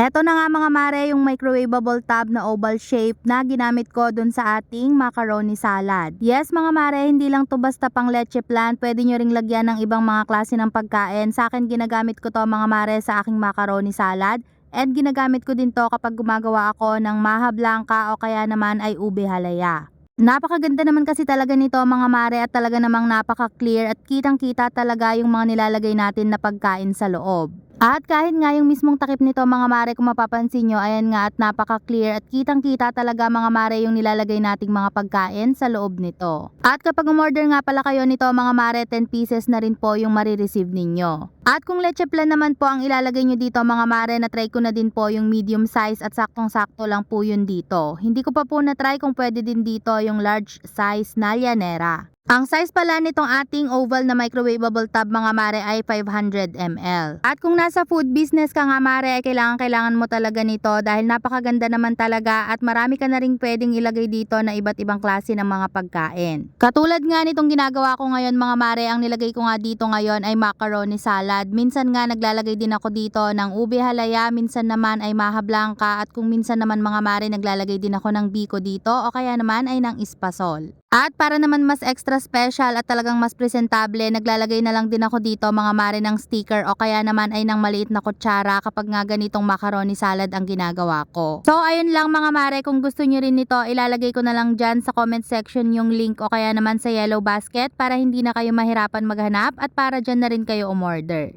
Eto na nga mga mare yung microwavable tub na oval shape na ginamit ko dun sa ating macaroni salad. Yes mga mare, hindi lang to basta pang leche plan, pwede nyo ring lagyan ng ibang mga klase ng pagkain. Sa akin ginagamit ko to mga mare sa aking macaroni salad. And ginagamit ko din to kapag gumagawa ako ng maha blanca o kaya naman ay ube halaya. Napakaganda naman kasi talaga nito mga mare at talaga namang napaka-clear at kitang-kita talaga yung mga nilalagay natin na pagkain sa loob. At kahit nga yung mismong takip nito mga mare kung mapapansin nyo, ayan nga at napaka-clear at kitang-kita talaga mga mare yung nilalagay nating mga pagkain sa loob nito. At kapag umorder nga pala kayo nito mga mare, 10 pieces na rin po yung marireceive ninyo. At kung leche plan naman po ang ilalagay nyo dito mga mare, na-try ko na din po yung medium size at saktong-sakto lang po yun dito. Hindi ko pa po na-try kung pwede din dito yung large size na llanera. Ang size pala nitong ating oval na microwavable tub mga mare ay 500 ml. At kung nasa food business ka nga mare, ay kailangan mo talaga nito dahil napakaganda naman talaga at marami ka na rin pwedeng ilagay dito na iba't ibang klase ng mga pagkain. Katulad nga nitong ginagawa ko ngayon mga mare, ang nilagay ko nga dito ngayon ay macaroni salad. Minsan nga naglalagay din ako dito ng ube halaya, minsan naman ay maha blanca at kung minsan naman mga mare naglalagay din ako ng biko dito o kaya naman ay ng espasol. At para naman mas extra special at talagang mas presentable, naglalagay na lang din ako dito mga mare ng sticker o kaya naman ay ng maliit na kutsara kapag nga ganitong macaroni salad ang ginagawa ko. So ayun lang mga mare, kung gusto nyo rin nito, ilalagay ko na lang dyan sa comment section yung link o kaya naman sa yellow basket para hindi na kayo mahirapan maghanap at para dyan na rin kayo umorder.